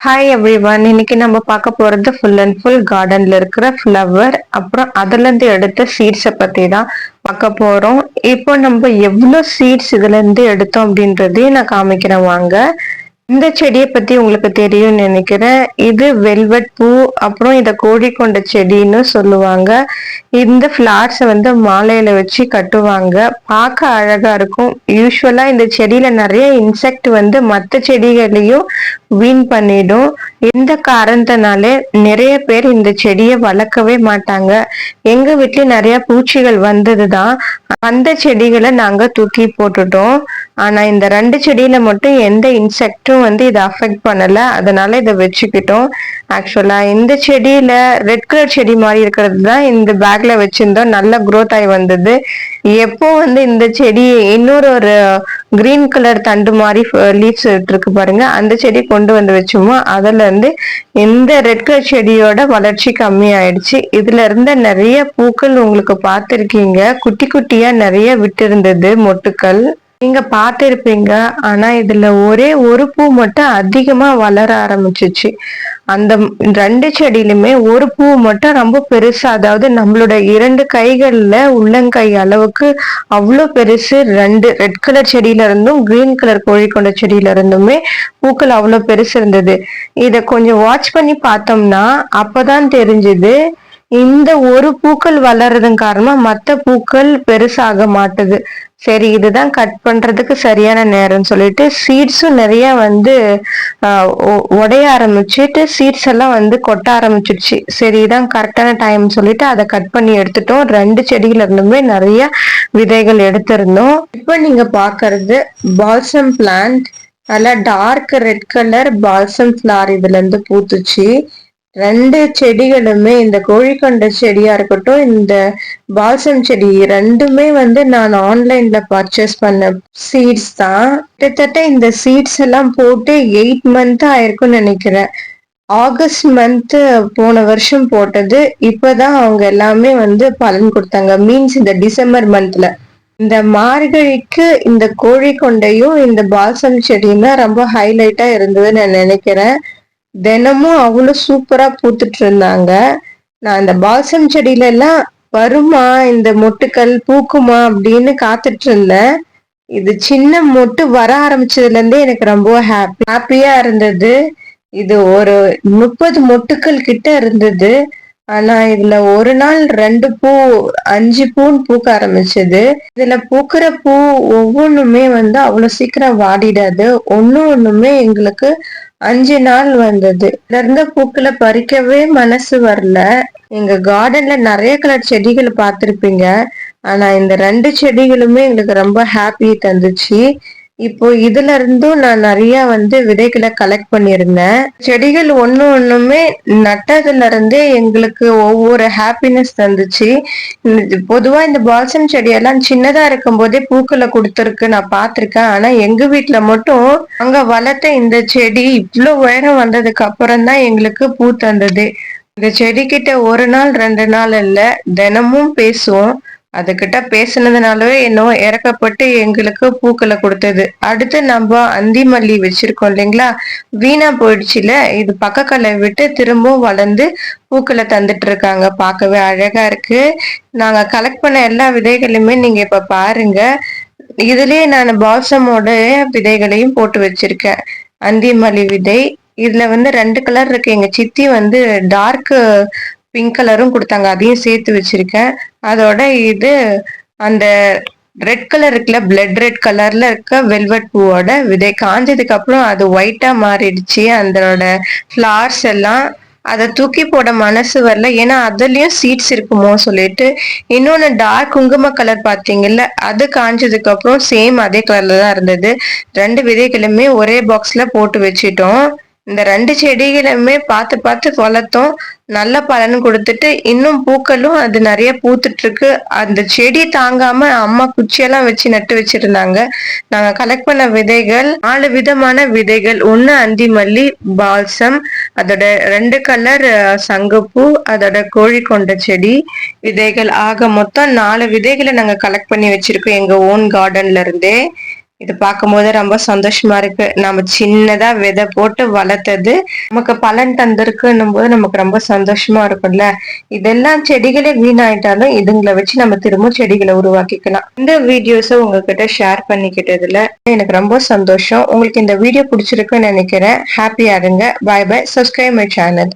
Hi everyone. இன்னைக்கு நம்ம பார்க்க போறது ஃபுல் அண்ட் ஃபுல் கார்டன்ல இருக்கிற ஃப்ளவர், அப்புறம் அதுல இருந்து எடுத்த சீட்ஸை பத்தி தான் பார்க்க போறோம். இப்போ நம்ம எவ்வளவு சீட்ஸ் இதுல இருந்து எடுத்தோம் அப்படின்றதையும் நான் காமிக்கிறேன் வாங்க. இந்த செடியை பத்தி உங்களுக்கு தெரியும்னு நினைக்கிறேன். இது வெல்வெட் பூ, அப்புறம் இத கோழிக்கொண்ட செடின்னு சொல்லுவாங்க. இந்த ஃபிளார்ஸை மாலையில வச்சு கட்டுவாங்க. பார்க்க அழகா இருக்கும். யூஸ்வலா இந்த செடியில நிறைய இன்செக்ட் மற்ற செடிகளையும் வீண் பண்ணிடும். இந்த காரணத்தினால நிறைய பேர் இந்த செடியை வளர்க்கவே மாட்டாங்க. எங்க வீட்லயும் நிறைய பூச்சிகள் வந்ததுதான், அந்த செடிகளை நாங்க தூக்கி போட்டுட்டோம். ஆனா இந்த 2 செடியில மட்டும் எந்த இன்செக்டும் இதை அஃபெக்ட் பண்ணல, அதனால இதை வச்சுக்கிட்டோம். ஆக்சுவலா இந்த செடியில ரெட் கலர் செடி மாதிரி இருக்கிறது தான் இந்த பேக்ல வச்சிருந்தோம். நல்ல growth ஆகி வந்தது. எப்போ இந்த செடி ஒரு கிரீன் கலர் தண்டு மாதிரி லீவ்ஸ் இருக்கு பாருங்க, அந்த செடி கொண்டு வச்சோமோ அதுல இருந்து இந்த ரெட் கலர் செடியோட வளர்ச்சி கம்மி ஆயிடுச்சு. இதுல இருந்த நிறைய பூக்கள் உங்களுக்கு பார்த்திருக்கீங்க, குட்டி குட்டியா நிறைய விட்டு இருந்தது மொட்டுக்கள், நீங்க பார்த்திருப்பீங்க. ஆனா இதுல ஒரே ஒரு பூ மட்டும் அதிகமா வளர ஆரம்பிச்சிச்சு. அந்த 2 செடியிலுமே ஒரு பூ மட்டும் ரொம்ப பெருசா, அதாவது நம்மளோட 2 கைகள்ல உள்ளங்கை அளவுக்கு அவ்வளோ பெருசு. 2 ரெட் கலர் செடியில இருந்தும் கிரீன் கலர் கோழிக்கொண்ட செடியில இருந்துமே பூக்கள் அவ்வளோ பெருசு இருந்தது. இத கொஞ்சம் வாட்ச் பண்ணி பார்த்தோம்னா அப்பதான் தெரிஞ்சது, இந்த ஒரு பூக்கள் வளர்றதன் காரணமா மத்த பூக்கள் பெருசாக மாட்டுது. சரி, இதுதான் கட் பண்றதுக்கு சரியான நேரம் சொல்லிட்டு சீட்ஸும் நிறைய உடைய ஆரம்பிச்சுட்டு சீட்ஸ் எல்லாம் கொட்ட ஆரம்பிச்சிடுச்சு. சரி, இதான் கரெக்டான டைம் சொல்லிட்டு அதை கட் பண்ணி எடுத்துட்டோம். 2 செடியில இருந்துமே நிறைய விதைகள் எடுத்திருந்தோம். இப்ப நீங்க பாக்குறது பால்சம் பிளான்ட். நல்லா dark red colour balsam flower இதுல இருந்து பூத்துச்சு. 2 செடிகளுமே, இந்த கோழிக்கொண்ட செடியா இருக்கட்டும், இந்த பால்சம் செடி ரெண்டுமே நான் ஆன்லைன்ல பர்ச்சேஸ் பண்ண சீட்ஸ் தான். கிட்டத்தட்ட இந்த சீட்ஸ் எல்லாம் போட்டு 8 மந்த் ஆயிருக்கும்னு நினைக்கிறேன். ஆகஸ்ட் மந்த் போன வருஷம் போட்டது. இப்பதான் அவங்க எல்லாமே பலன் கொடுத்தாங்க. மீன்ஸ் இந்த டிசம்பர் மந்த்ல. இந்த மார்கழிக்கு இந்த கோழிக்கொண்டையும் இந்த பால்சம் செடியும் தான் ரொம்ப ஹைலைட்டா இருந்ததுன்னு நான் நினைக்கிறேன். தினமும் அவ்வளவு சூப்பரா பூத்துட்டு இருந்தாங்க. நான் இந்த பால்சம் செடியில எல்லாம் வருமா இந்த மொட்டுக்கள் பூக்குமா அப்படின்னு காத்துட்டு இருந்தேன். இது சின்ன மொட்டு வர ஆரம்பிச்சதுல இருந்தே எனக்கு ரொம்ப ஹாப்பியா இருந்தது. இது ஒரு 30 மொட்டுக்கள் கிட்ட இருந்தது. ஆனா இதுல ஒரு நாள் 2 பூ 5 பூன்னு பூக்க ஆரம்பிச்சது. இதுல பூக்கிற பூ ஒவ்வொன்றுமே அவ்வளவு சீக்கிரம் வாடிடாது. ஒண்ணுமே எங்களுக்கு 5 நாள் வந்தது. இதுல இருந்த பூக்களை பறிக்கவே மனசு வரல. எங்க கார்டன்ல நிறைய கலர் செடிகள் பார்த்திருப்பீங்க. ஆனா இந்த 2 செடிகளுமே எங்களுக்கு ரொம்ப ஹாப்பி தந்துச்சு. இப்போ இதுல இருந்தும் நான் நிறைய விதைகளை கலெக்ட் பண்ணியிருந்தேன். செடிகள் ஒண்ணுமே நட்டதுல இருந்தே எங்களுக்கு ஒவ்வொரு ஹாப்பினஸ் தந்துச்சு. பொதுவா இந்த பால்சம் செடியெல்லாம் சின்னதா இருக்கும் போதே பூக்களை கொடுத்துருக்கு நான் பார்த்திருக்கேன். ஆனா எங்க வீட்டுல மட்டும் அங்க வளர்த்த இந்த செடி இவ்வளவு உயரம் வந்ததுக்கு அப்புறம் தான் எங்களுக்கு பூ தந்தது. இந்த செடி கிட்ட ஒரு நாள் 2 நாள் இல்ல, தினமும் பேசுவோம். அதுகிட்ட பேசுனதுனாலவே என்னவோ இறக்கப்பட்டு எங்களுக்கு பூக்களை கொடுத்தது. அடுத்து நம்ம அந்தி மல்லி வச்சிருக்கோம் இல்லைங்களா, வீணா போயிடுச்சுல, இது பக்கக்கலை விட்டு திரும்பவும் வளர்ந்து பூக்களை தந்துட்டு இருக்காங்க. பார்க்கவே அழகா இருக்கு. நாங்க கலெக்ட் பண்ண எல்லா விதைகளுமே நீங்க இப்ப பாருங்க. இதுலயே நான் பால்சமோட விதைகளையும் போட்டு வச்சிருக்கேன். அந்தி மல்லி விதை இதுல 2 கலர் இருக்கு. எங்க சித்தி டார்க் பிங்க் கலரும் கொடுத்தாங்க, அதையும் சேர்த்து வச்சிருக்கேன். அதோட இது அந்த ரெட் கலர் இருக்குல்ல, பிளட் ரெட் கலர்ல இருக்க வெல்வெட் பூவோட விதை காஞ்சதுக்கு அப்புறம் அது ஒயிட்டா மாறிடுச்சு. அதோட ஃபிளார்ஸ் எல்லாம் அதை தூக்கி போட மனசு வரல, ஏன்னா அதுலயும் சீட்ஸ் இருக்குமோ சொல்லிட்டு. இன்னொன்னு டார்க் குங்கும கலர் பாத்தீங்கல்ல, அது காஞ்சதுக்கு அப்புறம் சேம் அதே கலர்ல தான் இருந்தது. 2 விதைகளுமே ஒரே பாக்ஸ்ல போட்டு வச்சிட்டோம். இந்த 2 செடிகளுமே பார்த்து பார்த்து வளர்த்தோம். நல்ல பலன் கொடுத்துட்டு இன்னும் பூக்களும் அது நிறைய பூத்துட்டு இருக்கு. அந்த செடி தாங்காம அம்மா குச்சியெல்லாம் வச்சு நட்டு வச்சிருந்தாங்க. நாங்க கலெக்ட் பண்ண விதைகள் 4 விதமான விதைகள். ஒண்ணு அந்தி மல்லி, பால்சம், அதோட 2 கலர் சங்குப்பூ, அதோட கோழிக்கொண்ட செடி விதைகள். ஆக மொத்தம் 4 விதைகளை நாங்க கலெக்ட் பண்ணி வச்சிருக்கோம் எங்க ஓன் கார்டன்ல இருந்தே. இது பார்க்கும்போது ரொம்ப சந்தோஷமா இருக்கு. நம்ம சின்னதா விதை போட்டு வளர்த்தது நமக்கு பலன் தந்திருக்குன்னும் போது நமக்கு ரொம்ப சந்தோஷமா இருக்கும்ல. இதெல்லாம் செடிகளே வீணாயிட்டாலும் இதுங்களை வச்சு நம்ம திரும்ப செடிகளை உருவாக்கிக்கலாம். இந்த வீடியோஸை உங்ககிட்ட ஷேர் பண்ணிக்கிட்டதுல எனக்கு ரொம்ப சந்தோஷம். உங்களுக்கு இந்த வீடியோ பிடிச்சிருக்குன்னு நினைக்கிறேன். ஹாப்பியா இருங்க. Bye bye. Subscribe my channel.